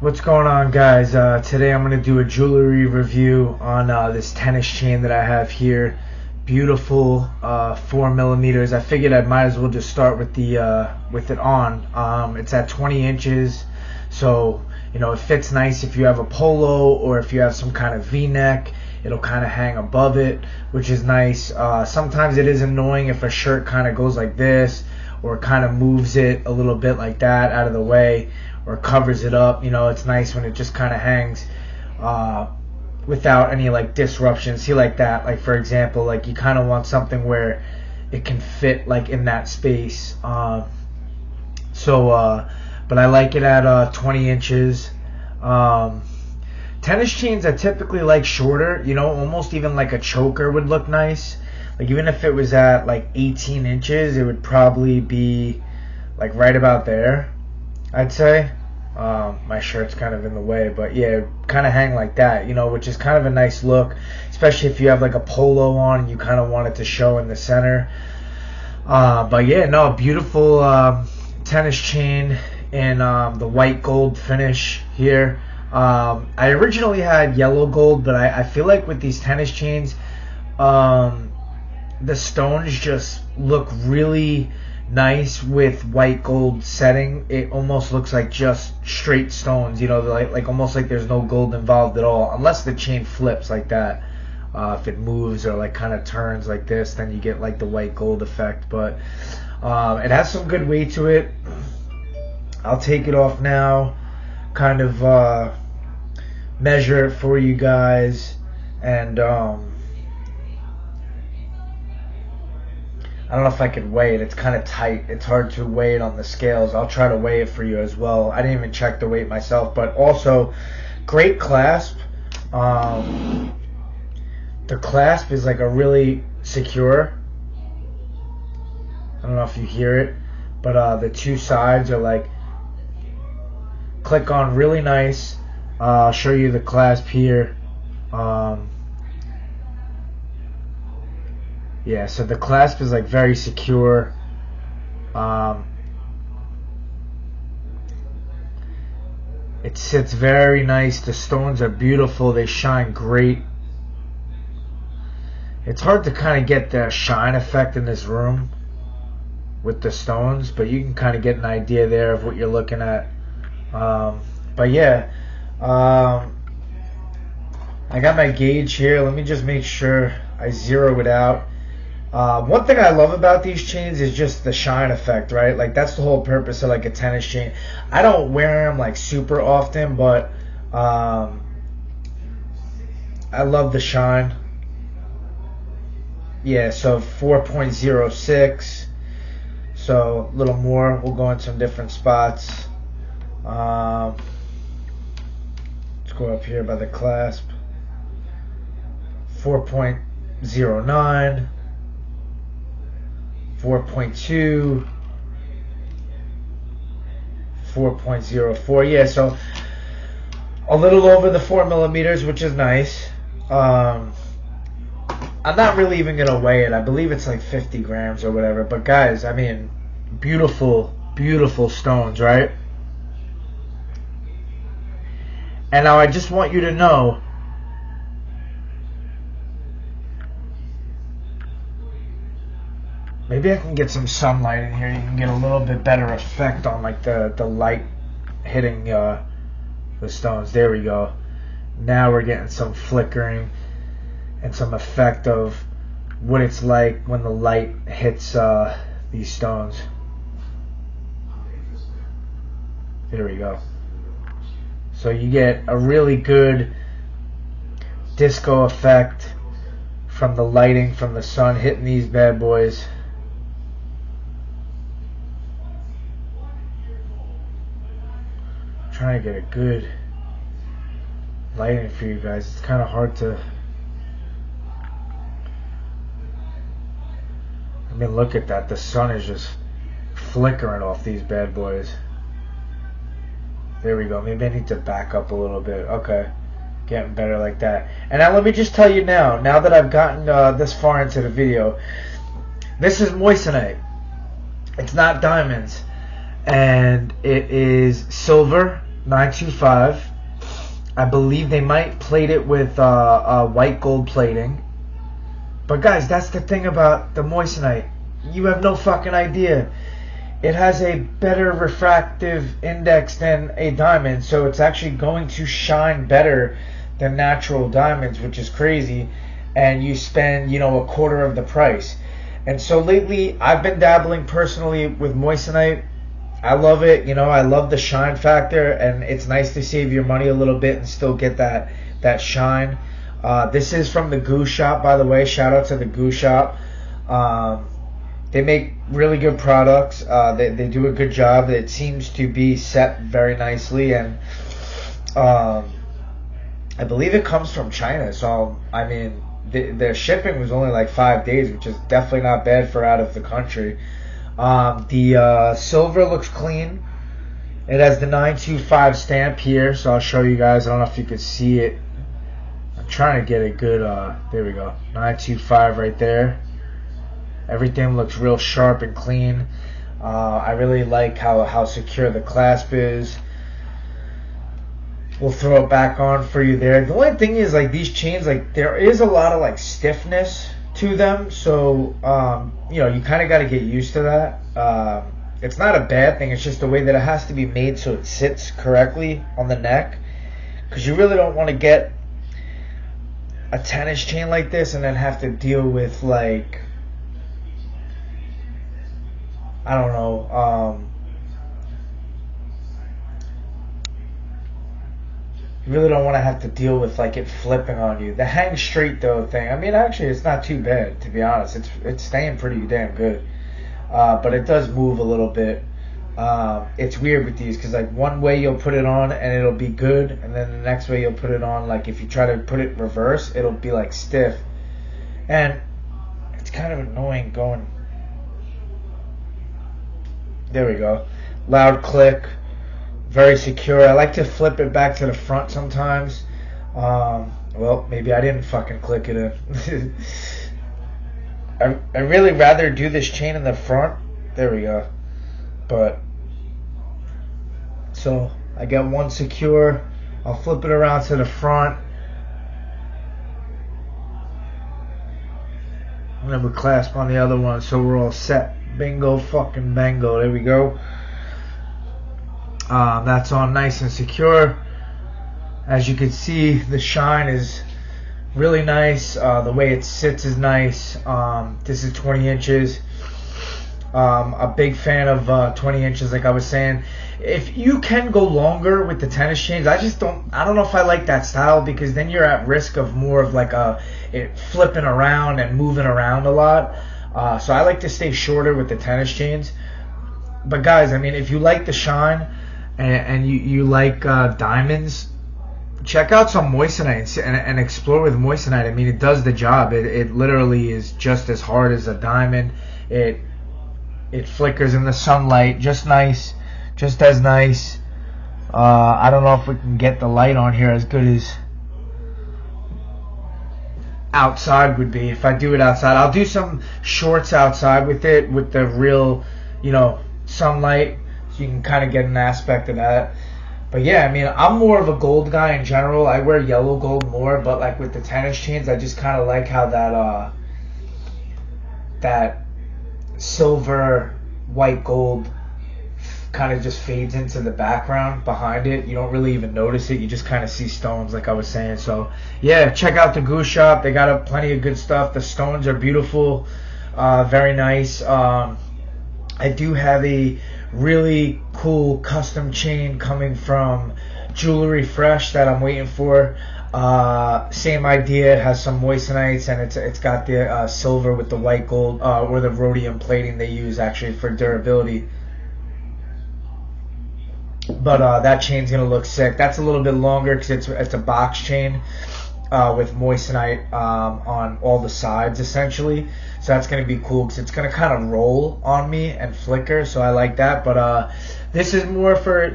What's going on, guys? Today I'm going to do a jewelry review on this tennis chain that I have here. Beautiful 4 millimeters. I figured I might as well just start with the with it on. It's at 20 inches, so it fits nice if you have a polo or if you have some kind of V-neck. It'll kind of hang above it, which is nice. Sometimes it is annoying if a shirt kind of goes like this or kind of moves it a little bit like that out of the way, or covers it up. It's nice when it just kind of hangs without any like disruption. See, like that, like for example, like you kind of want something where it can fit like in that space. But I like it at 20 inches. Tennis chains I typically like shorter, almost even like a choker would look nice. Like even if it was at like 18 inches, it would probably be like right about there, I'd say. My shirt's kind of in the way, but yeah, kind of hang like that, which is kind of a nice look, especially if you have like a polo on and you kind of want it to show in the center. But yeah, no, beautiful tennis chain in the white gold finish here. I originally had yellow gold, but I feel like with these tennis chains, the stones just look really nice with white gold setting. It almost looks like just straight stones, like almost like there's no gold involved at all, unless the chain flips like that. If it moves or like kind of turns like this, then you get like the white gold effect. But it has some good weight to it. I'll take it off now, kind of measure it for you guys, and I don't know if I could weigh it. It's kind of tight. It's hard to weigh it on the scales. I'll try to weigh it for you as well. I didn't even check the weight myself, but also great clasp. The clasp is like a really secure. I don't know if you hear it, but the two sides are like click on really nice. I'll show you the clasp here. Yeah, so the clasp is like very secure. It sits very nice. The stones are beautiful. They shine great. It's hard to kind of get the shine effect in this room with the stones, but you can kind of get an idea there of what you're looking at. But yeah, I got my gauge here. Let me just make sure I zero it out. One thing I love about these chains is just the shine effect, right? Like that's the whole purpose of like a tennis chain. I don't wear them like super often, but I love the shine. Yeah, so 4.06. So a little more. We'll go in some different spots. Let's go up here by the clasp. 4.09. 4.2, 4.04. Yeah, so a little over the 4 millimeters, which is nice. I'm not really even gonna weigh it. I believe it's like 50 grams or whatever. But guys, I mean, beautiful, beautiful stones, right? And now I just want you to know, maybe I can get some sunlight in here. You can get a little bit better effect on like the light hitting the stones. There we go. Now we're getting some flickering and some effect of what it's like when the light hits these stones. There we go. So you get a really good disco effect from the lighting from the sun hitting these bad boys. Trying to get a good lighting for you guys. It's kind of hard to. I mean, look at that. The sun is just flickering off these bad boys. There we go. Maybe I need to back up a little bit. Okay. Getting better like that. And now let me just tell you now that I've gotten this far into the video, this is moissanite. It's not diamonds. And it is silver. 925. I believe they might plate it with white gold plating. But guys, that's the thing about the moissanite. You have no fucking idea. It has a better refractive index than a diamond, so it's actually going to shine better than natural diamonds, which is crazy. And you spend, a quarter of the price. And so lately, I've been dabbling personally with moissanite. I love it. I love the shine factor, and it's nice to save your money a little bit and still get that shine. This is from the Goo Shop, by the way. Shout out to the Goo Shop. They make really good products. They do a good job. It seems to be set very nicely, and I believe it comes from China. So I mean, the shipping was only like 5 days, which is definitely not bad for out of the country. The silver looks clean. It has the 925 stamp here, so I'll show you guys. I don't know if you can see it. I'm trying to get a good, there we go, 925 right there. Everything looks real sharp and clean. I really like how secure the clasp is. We'll throw it back on for you there. The only thing is, like, these chains, like, there is a lot of, like, stiffness to them, so you kind of got to get used to that. It's not a bad thing, it's just the way that it has to be made so it sits correctly on the neck, because you really don't want to get a tennis chain like this and then have to deal with, like, I don't know, you really don't want to have to deal with, like, it flipping on you. The hang straight though thing, I mean, actually it's not too bad, to be honest. It's staying pretty damn good, but it does move a little bit. It's weird with these, because, like, one way you'll put it on and it'll be good, and then the next way you'll put it on, like, if you try to put it reverse, it'll be, like, stiff, and it's kind of annoying going. There we go. Loud click. Very secure. I like to flip it back to the front sometimes. Well, maybe I didn't fucking click it in. I really rather do this chain in the front. There we go. But, so I got one secure. I'll flip it around to the front. And then we clasp on the other one, so we're all set. Bingo fucking bango. There we go. That's on nice and secure. As you can see, the shine is really nice. The way it sits is nice. This is 20 inches. A big fan of 20 inches, like I was saying. If you can go longer with the tennis chains, I don't know if I like that style, because then you're at risk of more of like it flipping around and moving around a lot. So I like to stay shorter with the tennis chains. But guys, I mean, if you like the shine and you like diamonds, check out some moissanite and explore with moissanite. I mean, it does the job. It literally is just as hard as a diamond. It flickers in the sunlight just nice, just as nice. I don't know if we can get the light on here as good as outside would be. If I do it outside, I'll do some shorts outside with it, with the real, sunlight, so you can kind of get an aspect of that. But yeah, I mean, I'm more of a gold guy in general. I wear yellow gold more, but like with the tennis chains, I just kind of like how that silver white gold kind of just fades into the background behind it. You don't really even notice it. You just kind of see stones, like I was saying. So yeah, check out the Goo Shop. They got plenty of good stuff. The stones are beautiful, very nice. I do have a really cool custom chain coming from Jewery Fresh that I'm waiting for. Same idea. It has some moissanites, and it's got the silver with the white gold, or the rhodium plating they use actually for durability. But that chain's gonna look sick. That's a little bit longer because it's a box chain with moissanite on all the sides essentially. So that's gonna be cool because it's gonna kind of roll on me and flicker. So I like that. But this is more for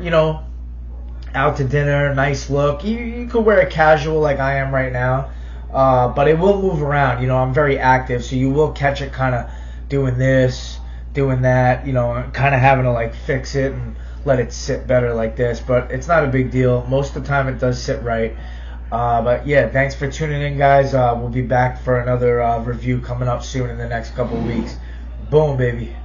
out to dinner, nice look. You could wear it casual like I am right now, but it will move around. I'm very active, so you will catch it kind of doing this, doing that. Kind of having to like fix it and let it sit better like this, but it's not a big deal. Most of the time it does sit right. But yeah, thanks for tuning in, guys. We'll be back for another review coming up soon in the next couple weeks. Boom, baby.